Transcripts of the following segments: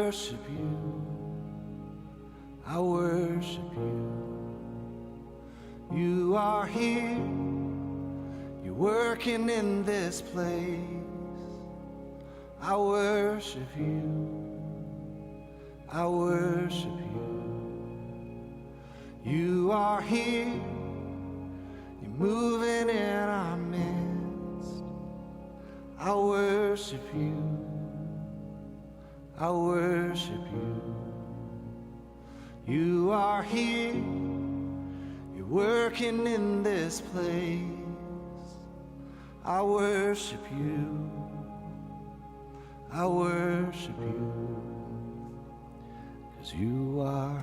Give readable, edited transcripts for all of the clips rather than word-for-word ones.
worship you. I worship you. You are here. You're working in this place. I worship you. I worship you. You are here. You're moving in our midst. I worship you. I worship you. You are here. You're working in this place. I worship you. I worship you. 'Cause you are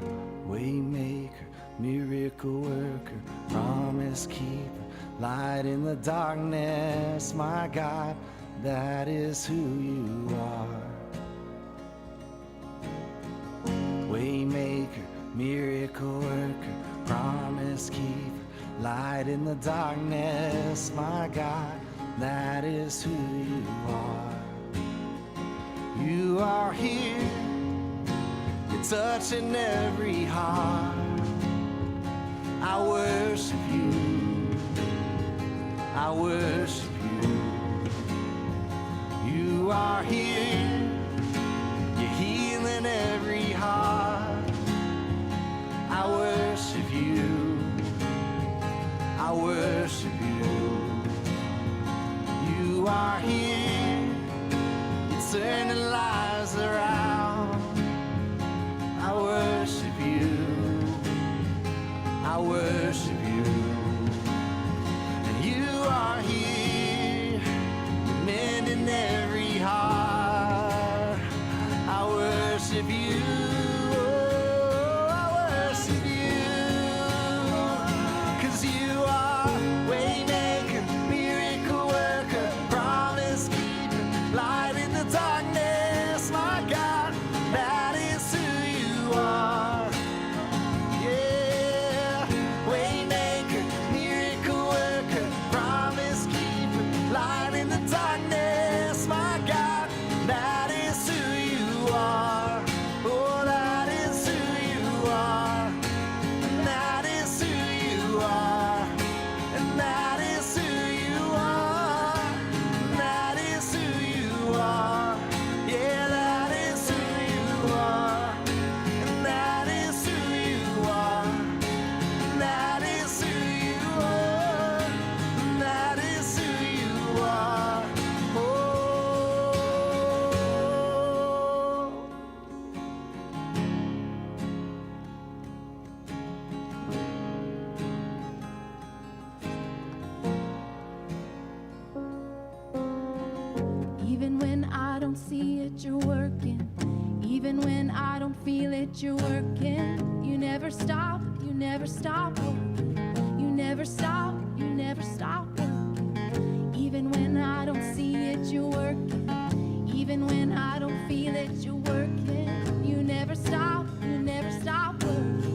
waymaker, miracle worker, promise keeper, light in the darkness. My God, that is who you are. Waymaker, miracle worker, promise keeper, light in the darkness. My God, that is who you are. You are here. You're touching every heart. I worship you. I worship you. You are here. You're healing every heart. I worship you. I worship you. You are here. You're turning lives around. I worship you. I worship you. And you are here, mending every heart. I worship you. Oh, I worship you. 'Cause you are waymaker, miracle worker, promise keeper, light in the darkness. My God, that is who you are. Yeah, waymaker, miracle worker, promise keeper, light in the darkness. My God, that is who you are. Oh, that is who you are. And that is who you are. And that is who you are. And that is who you are. Yeah, that is who you are. And that is who you are. And that is who you are. And that is who you are. Oh. Even when I don't see it, you're working. Even when I don't feel it, you're working. You never stop working. You never stop working. Even when I don't see it, you're working. Even when I don't feel it, you're working. You never stop working.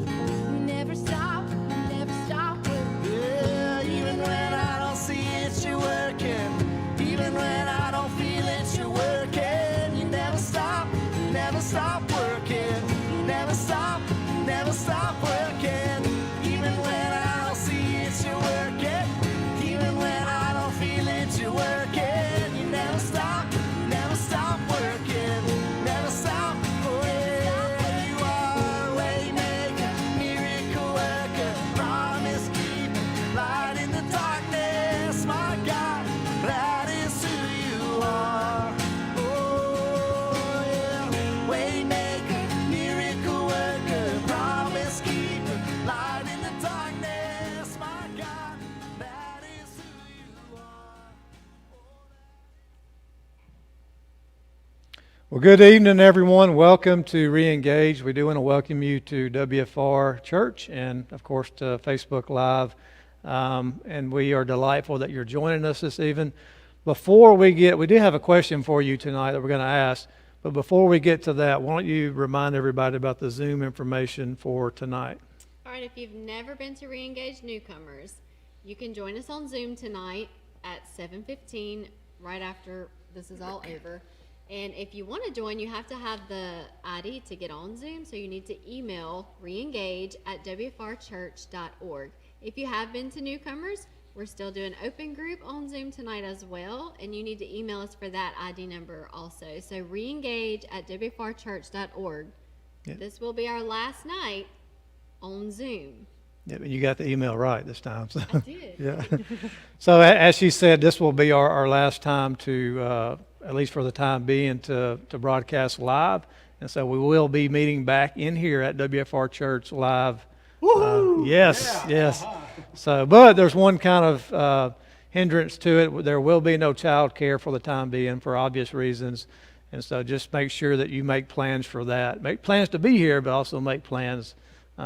You never stop working. Yeah, even when I don't see it, you're working. Even when I don't feel it, you're working. You never stop working. You never stop working. Even when I don't see it, you're working. Even when I don't feel it, you're working. You never stop working. Never stop. Oh, yeah, you are waymaker, miracle worker, promise keeper, light in the darkness. My God, that is who you are. Oh, yeah, waymaker, miracle worker, promise keeper, light in the darkness. My God, that is who you are. Well, good evening, everyone. Welcome to Reengage. We do want to welcome you to WFR Church and, of course, to Facebook Live. And we are delightful that you're joining us this evening. We do have a question for you tonight that we're going to ask. But before we get to that, why don't you remind everybody about the Zoom information for tonight? All right, if you've never been to Reengage Newcomers, you can join us on Zoom tonight at 7:15, right after this is all over. And if you want to join, you have to have the ID to get on Zoom. So you need to email reengage@wfrchurch.org. If you have been to newcomers, we're still doing open group on Zoom tonight as well. And you need to email us for that ID number also. So reengage@wfrchurch.org. Yep. This will be our last night on Zoom. Yeah, but you got the email right this time. So. I did. Yeah. So as she said, this will be our last time to, at least for the time being, to broadcast live. And so we will be meeting back in here at WFR Church live. Yes, yes. So, but there's one kind of hindrance to it. There will be no child care for the time being for obvious reasons. And so just make sure that you make plans for that. Make plans to be here, but also make plans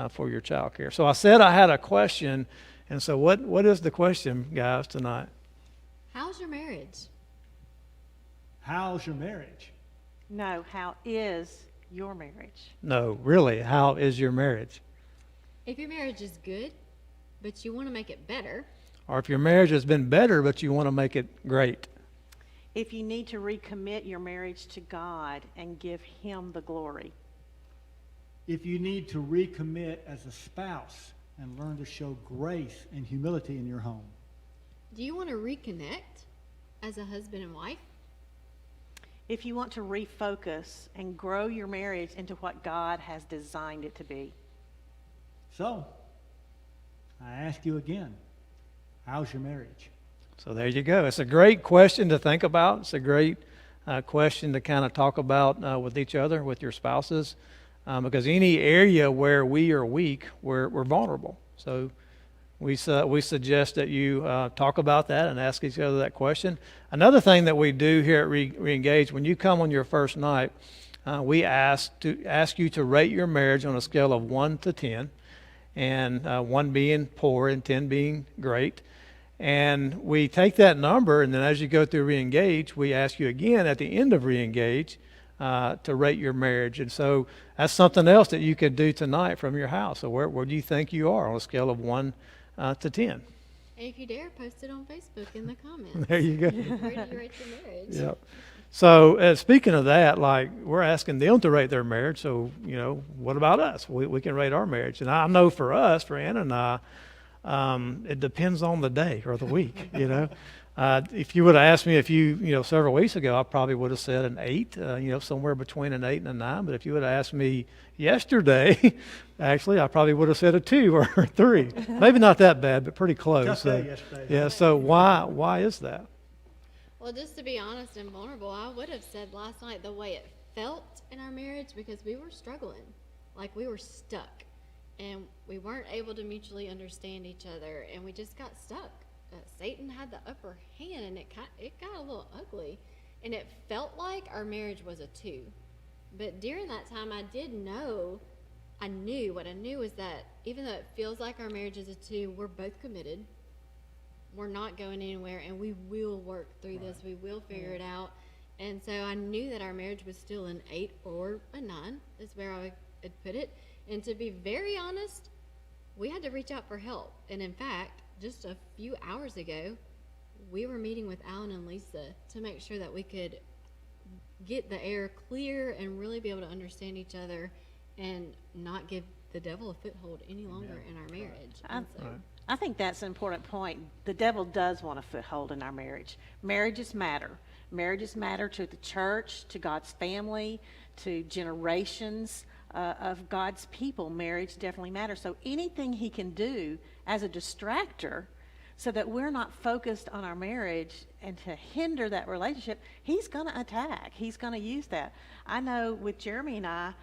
for your child care. So I said I had a question. And so what is the question, guys, tonight? How's your marriage? How's your marriage? No, how is your marriage? No, really, how is your marriage? If your marriage is good, but you want to make it better, Or if your marriage has been better, but you want to make it great. If you need to recommit your marriage to God and give Him the glory. If you need to recommit as a spouse and learn to show grace and humility in your home. do you want to reconnect as a husband and wife? If you want to refocus and grow your marriage into what God has designed it to be. So, I ask you again, how's your marriage? So there you go. It's a great question to think about. It's a great question to kind of talk about with each other, with your spouses, because any area where we are weak, we're vulnerable. So we suggest that you talk about that and ask each other that question. Another thing that we do here at Reengage, when you come on your first night, we ask you to rate your marriage on a scale of 1 to 10, and 1 being poor and 10 being great. And we take that number, and then as you go through Reengage, we ask you again at the end of Reengage to rate your marriage. And so that's something else that you could do tonight from your house. So where do you think you are on a scale of 1 to 10? And if you dare, post it on Facebook in the comments. There you go. Where do you rate your marriage? Yep. So speaking of that, like we're asking them to rate their marriage. So, what about us? We can rate our marriage. And I know for us, for Anna and I, it depends on the day or the week, If you would have asked me several weeks ago, I probably would have said an 8, somewhere between an 8 and a 9. But if you would have asked me yesterday, actually, I probably would have said a 2 or a 3. Maybe not that bad, but pretty close. Tough day yesterday. Yeah, so why is that? Well, just to be honest and vulnerable, I would have said last night the way it felt in our marriage, because we were struggling. Like we were stuck. And we weren't able to mutually understand each other, and we just got stuck. Satan had the upper hand, and it got a little ugly, and it felt like our marriage was a 2. But during that time, I knew what I knew was that even though it feels like our marriage is a 2, we're both committed. We're not going anywhere, and we will work through this. We will figure it out. And so I knew that our marriage was still an 8 or a 9 is where I would put it. And to be very honest, we had to reach out for help. And in fact, just a few hours ago, we were meeting with Alan and Lisa to make sure that we could get the air clear and really be able to understand each other and not give the devil a foothold any longer in our marriage. I think that's an important point. The devil does want a foothold in our marriage. Marriages matter. Marriages matter to the church, to God's family, to generations of God's people. Marriage definitely matters. So anything he can do as a distractor so that we're not focused on our marriage and to hinder that relationship, he's going to attack. He's going to use that. I know with Jeremy and I,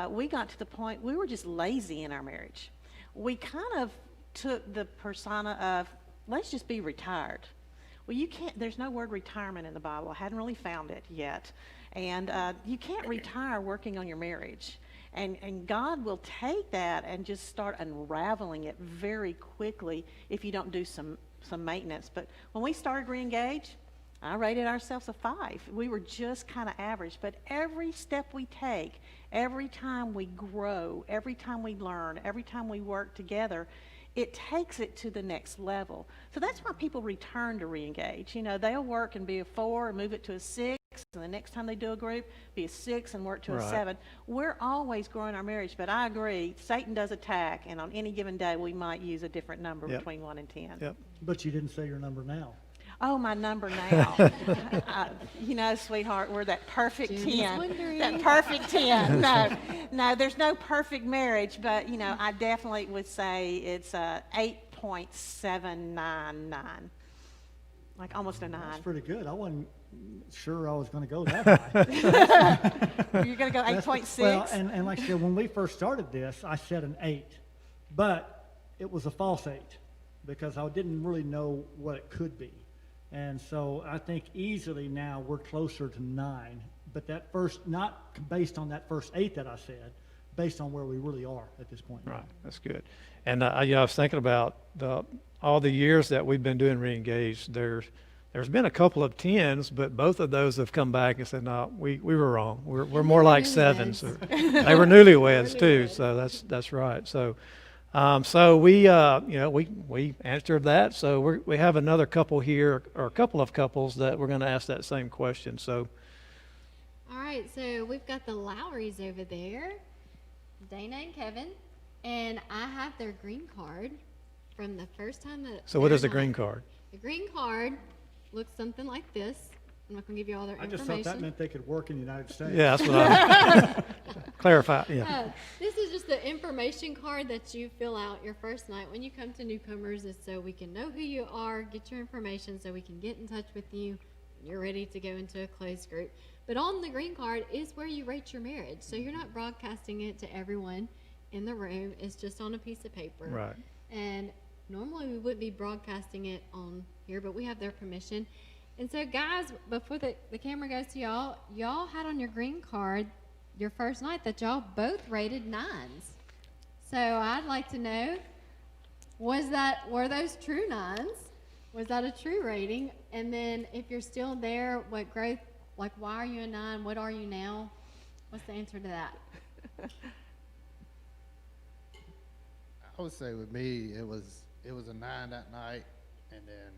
we got to the point we were just lazy in our marriage. We kind of took the persona of, let's just be retired. Well, you can't, there's no word retirement in the Bible. I hadn't really found it yet. And you can't retire working on your marriage. And God will take that and just start unraveling it very quickly if you don't do some maintenance. But when we started Reengage, I rated ourselves a 5. We were just kind of average. But every step we take, every time we grow, every time we learn, every time we work together, it takes it to the next level. So that's why people return to Reengage. They'll work and be a 4 and move it to a 6. and the next time they do a group, be a 6 and work to a Right. 7. We're always growing our marriage, but I agree, Satan does attack, and on any given day, we might use a different number Yep. between 1 and 10. Yep. But you didn't say your number now. Oh, my number now. Sweetheart, we're that perfect Jenny's 10. wondering. That perfect 10. No, there's no perfect marriage, but, I definitely would say it's a 8.799. Like almost a 9. That's pretty good. I wasn't sure I was going to go that high. You're going to go 8.6? Well, and like I said, when we first started this, I said an 8. But it was a false 8 because I didn't really know what it could be. And so I think easily now we're closer to 9. But that first, not based on that first 8 that I said, based on where we really are at this point. Right, that's good. And I was thinking about all the years that we've been doing Reengage. There's been a couple of 10s, but both of those have come back and said, no, we were wrong. We're more like 7s. They were newlyweds too, so that's right. So we we answered that. So we have another couple here, or a couple of couples that we're going to ask that same question. So All right, so we've got the Lowrys over there, Dana and Kevin, and I have their green card from the first time that. what they're is the not- green card? The green card looks something like this. I'm not going to give you all their I just information. thought that meant they could work in the United States. Yeah, that's what I clarify. Yeah. This is just the information card that you fill out your first night when you come to newcomers, is so we can know who you are, get your information, so we can get in touch with you when you're ready to go into a closed group. But on the green card is where you rate your marriage. So you're not broadcasting it to everyone in the room. It's just on a piece of paper. Right. And normally we wouldn't be broadcasting it on here, but we have their permission. And so, guys, before the camera goes to y'all had on your green card your first night that y'all both rated 9s. So I'd like to know, were those true 9s? Was that a true rating? And then if you're still there, what growth, like why are you a 9? What are you now? What's the answer to that? I would say with me, it was a 9 that night, and then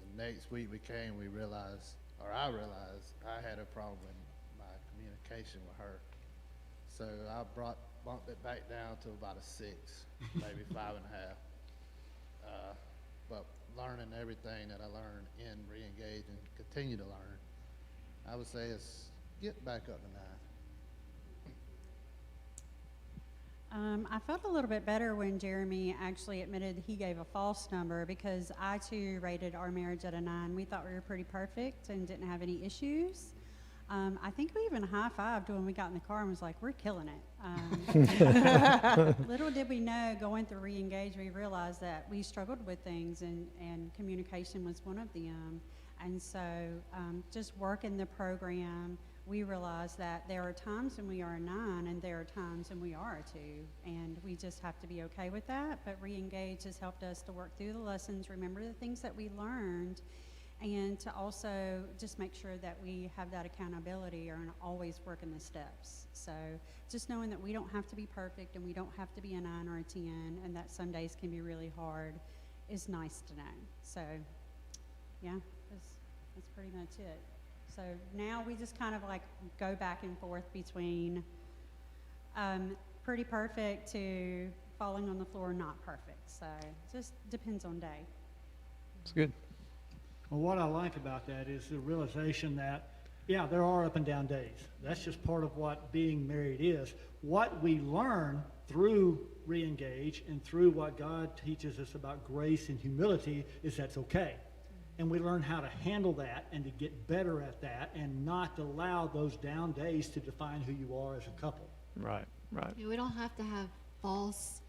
the next week I realized I had a problem with my communication with her. So I bumped it back down to about a 6, maybe 5.5. But learning everything that I learned in Reengage and continue to learn, I would say it's get back up to 9. I felt a little bit better when Jeremy actually admitted he gave a false number, because I too rated our marriage at a 9. We thought we were pretty perfect and didn't have any issues. I think we even high-fived when we got in the car and was like, we're killing it. Little did we know, going through Reengage, we realized that we struggled with things, and communication was one of them. And so just working the program, we realize that there are times when we are a 9 and there are times when we are a 2, and we just have to be okay with that. But Reengage has helped us to work through the lessons, remember the things that we learned, and to also just make sure that we have that accountability and always working the steps. So just knowing that we don't have to be perfect and we don't have to be a 9 or a 10, and that some days can be really hard, is nice to know. So yeah, that's pretty much it. So now we just kind of like go back and forth between pretty perfect to falling on the floor not perfect. So just depends on day. It's good. Well, what I like about that is the realization that, yeah, there are up and down days. That's just part of what being married is. What we learn through Reengage and through what God teaches us about grace and humility is that's okay. And we learn how to handle that and to get better at that and not allow those down days to define who you are as a couple. Right. We don't have to have false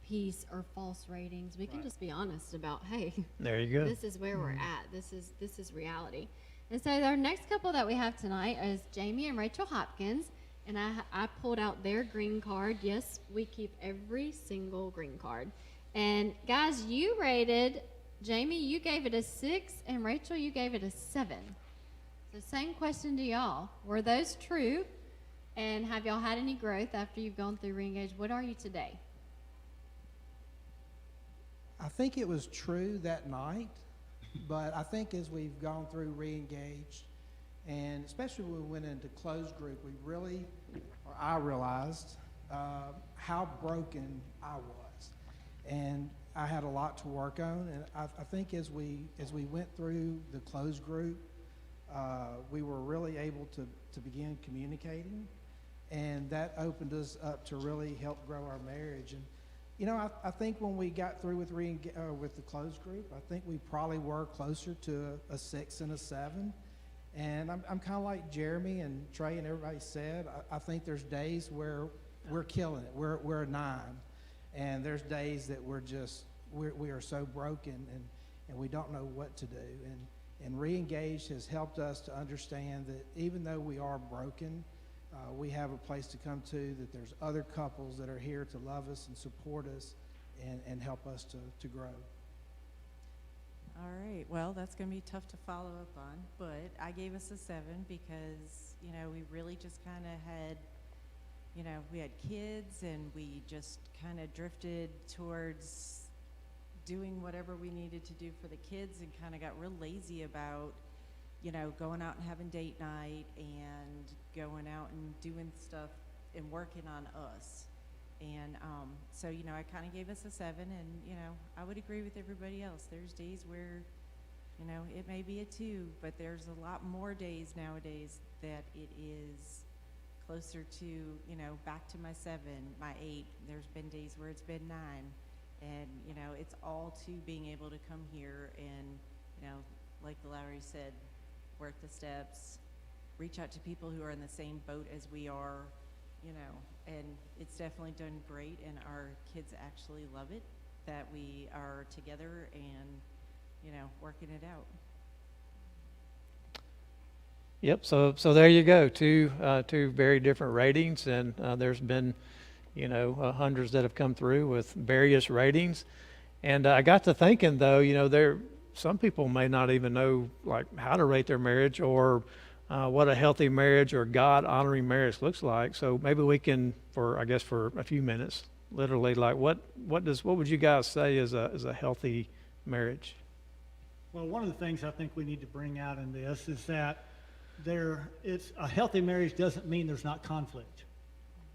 peace or false ratings. We can just be honest about, hey, There you go. this is where we're at. This is reality. And so our next couple that we have tonight is Jamie and Rachel Hopkins. And I pulled out their green card. Yes, we keep every single green card. And guys, you rated, Jamie, you gave it a 6, and Rachel, you gave it a 7. So same question to y'all. Were those true? And have y'all had any growth after you've gone through Reengage? What are you today? I think it was true that night, but I think as we've gone through Reengage And especially when we went into closed group, I realized how broken I was. And I had a lot to work on. And I think as we went through the closed group, we were really able to begin communicating. And that opened us up to really help grow our marriage. And, you know, I think when we got through with the closed group, I think we probably were closer to a 6 and a 7. And I'm kind of like Jeremy and Trey and everybody said, I think there's days where we're killing it. We're a 9. And there's days that we are so broken and we don't know what to do. And Reengage has helped us to understand that even though we are broken, we have a place to come to, that there's other couples that are here to love us and support us and help us to grow. All right, well, that's going to be tough to follow up on, but I gave us a 7 because, you know, we really just kind of had, you know, we had kids and we just kind of drifted towards doing whatever we needed to do for the kids and kind of got real lazy about, you know, going out and having date night and going out and doing stuff and working on us. And so, you know, I kind of gave us a 7, and, you know, I would agree with everybody else. There's days where, you know, it may be a 2, but there's a lot more days nowadays that it is closer to, you know, back to my 7, my 8. There's been days where it's been 9. And, you know, it's all to being able to come here and, you know, like the Lowry said, work the steps, reach out to people who are in the same boat as we are, you know, and it's definitely done great, and our kids actually love it that we are together and, you know, working it out. Yep. So there you go. Two very different ratings, and there's been, you know, hundreds that have come through with various ratings. And I got to thinking, though, you know, some people may not even know like how to rate their marriage or what a healthy marriage or God-honoring marriage looks like. So maybe we can, for a few minutes, literally, like what would you guys say is a healthy marriage? Well, one of the things I think we need to bring out in this is that it's a healthy marriage doesn't mean there's not conflict.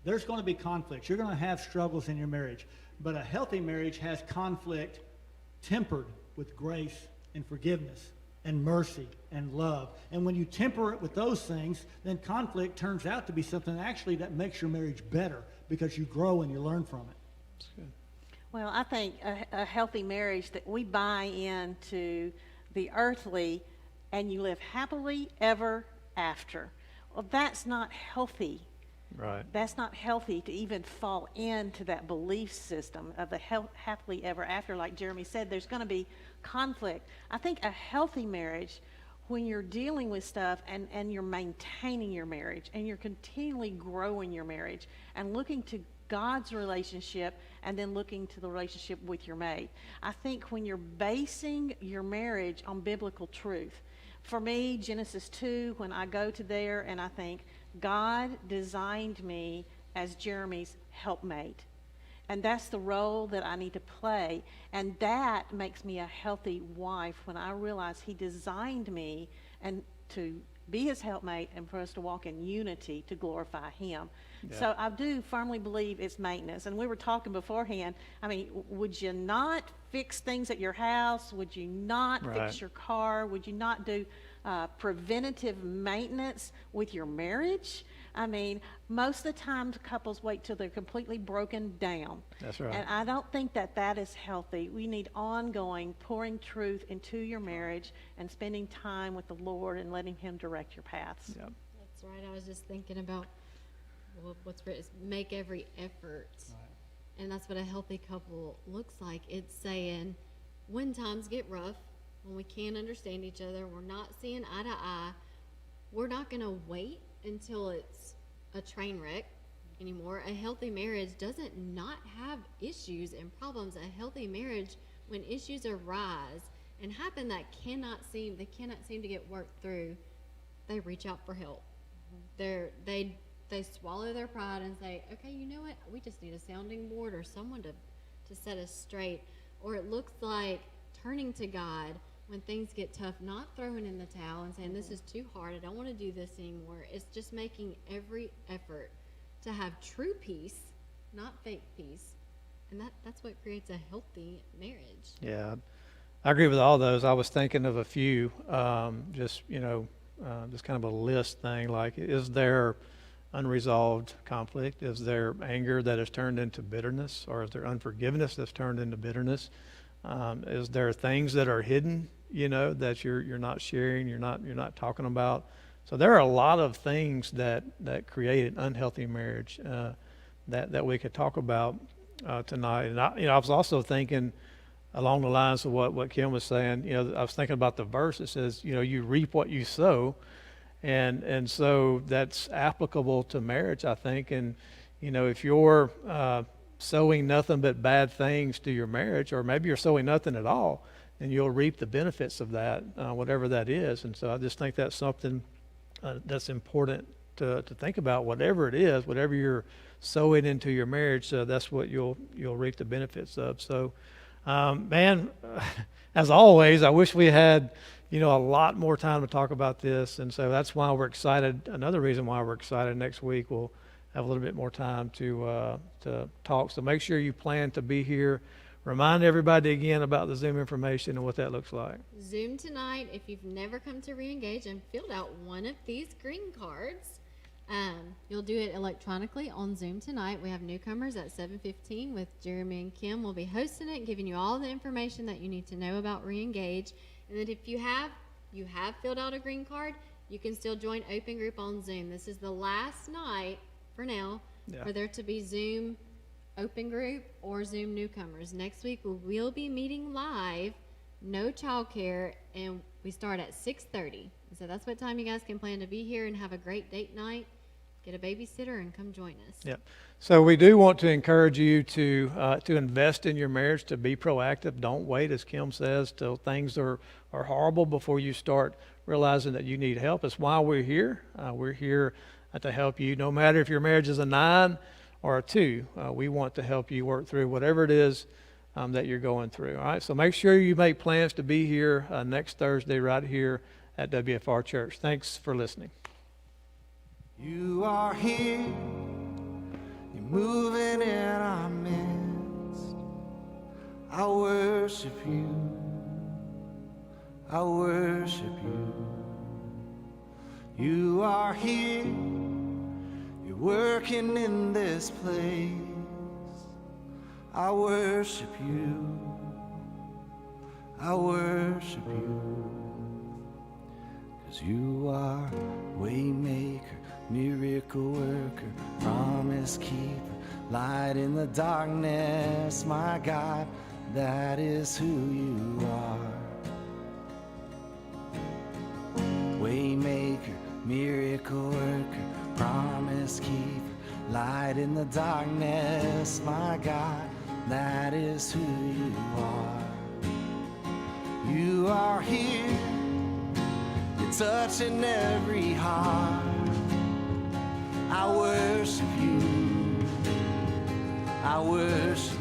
There's going to be conflicts. You're going to have struggles in your marriage. But a healthy marriage has conflict tempered with grace and forgiveness and mercy and love. And when you temper it with those things, then conflict turns out to be something actually that makes your marriage better because you grow and you learn from it. That's good. Well, I think a healthy marriage, that we buy into the earthly and you live happily ever after. Well, that's not healthy. Right. That's not healthy to even fall into that belief system of the happily ever after. Like Jeremy said, there's going to be conflict. I think a healthy marriage, when you're dealing with stuff and you're maintaining your marriage and you're continually growing your marriage and looking to God's relationship and then looking to the relationship with your mate. I think when you're basing your marriage on biblical truth, for me, Genesis 2, when I go to there and I think, God designed me as Jeremy's helpmate. And that's the role that I need to play. And that makes me a healthy wife when I realize he designed me and to be his helpmate and for us to walk in unity to glorify him. Yeah. So I do firmly believe it's maintenance. And we were talking beforehand, I mean, would you not fix things at your house? Would you not fix your car? Would you not do preventative maintenance with your marriage? I mean, most of the time couples wait till they're completely broken down. That's right. And I don't think that is healthy. We need ongoing pouring truth into your marriage and spending time with the Lord and letting him direct your paths. Yep. That's right. I was just thinking about what's written is make every effort. Right. And that's what a healthy couple looks like. It's saying when times get rough, when we can't understand each other, we're not seeing eye to eye, we're not going to wait until it's a train wreck anymore. A healthy marriage doesn't not have issues and problems. A healthy marriage, when issues arise and happen that cannot seem to get worked through, they reach out for help. They swallow their pride and say, okay, you know what? We just need a sounding board or someone to set us straight. Or it looks like turning to God when things get tough, not throwing in the towel and saying, this is too hard, I don't want to do this anymore. It's just making every effort to have true peace, not fake peace. And that's what creates a healthy marriage. Yeah, I agree with all those. I was thinking of a few, just kind of a list thing. Like, is there unresolved conflict? Is there anger that has turned into bitterness, or is there unforgiveness that's turned into bitterness? Is there things that are hidden, that you're not sharing, you're not talking about? So there are a lot of things that create an unhealthy marriage that we could talk about tonight. And I was also thinking along the lines of what Kim was saying. I was thinking about the verse that says, you reap what you sow, and so that's applicable to marriage, I think. And if you're sowing nothing but bad things to your marriage, or maybe you're sowing nothing at all, then you'll reap the benefits of that, whatever that is. And so I just think that's something that's important to think about. Whatever it is, whatever you're sowing into your marriage, that's what you'll reap the benefits of. So, man, as always, I wish we had a lot more time to talk about this, and so that's why we're excited. Another reason why we're excited, next week we'll have a little bit more time to talk. So make sure you plan to be here. Remind everybody again about the Zoom information and what that looks like. Zoom tonight, if you've never come to Reengage and filled out one of these green cards, you'll do it electronically on Zoom tonight. We have newcomers at 7:15 with Jeremy and Kim. We'll be hosting it, giving you all the information that you need to know about Reengage. And then if you have filled out a green card, you can still join Open Group on Zoom. This is the last night for now for there to be Zoom Open Group or Zoom newcomers. Next week we will be meeting live, no childcare, and we start at 6:30. So that's what time you guys can plan to be here and have a great date night. Get a babysitter and come join us. Yep. So we do want to encourage you to invest in your marriage, to be proactive. Don't wait, as Kim says, till things are horrible before you start realizing that you need help. It's why we're here. We're here to help you. No matter if your marriage is a 9 or a 2, we want to help you work through whatever it is that you're going through. All right. So make sure you make plans to be here next Thursday right here at WFR Church. Thanks for listening. You are here, you're moving in our midst. I worship you, I worship you. You are here, you're working in this place. I worship you, I worship you. 'Cause you are waymaker, miracle worker, promise keeper, light in the darkness, my God, that is who you are. Waymaker, miracle worker, promise keeper, light in the darkness, my God, that is who you are. You are here, you're touching every heart. I worship you, I worship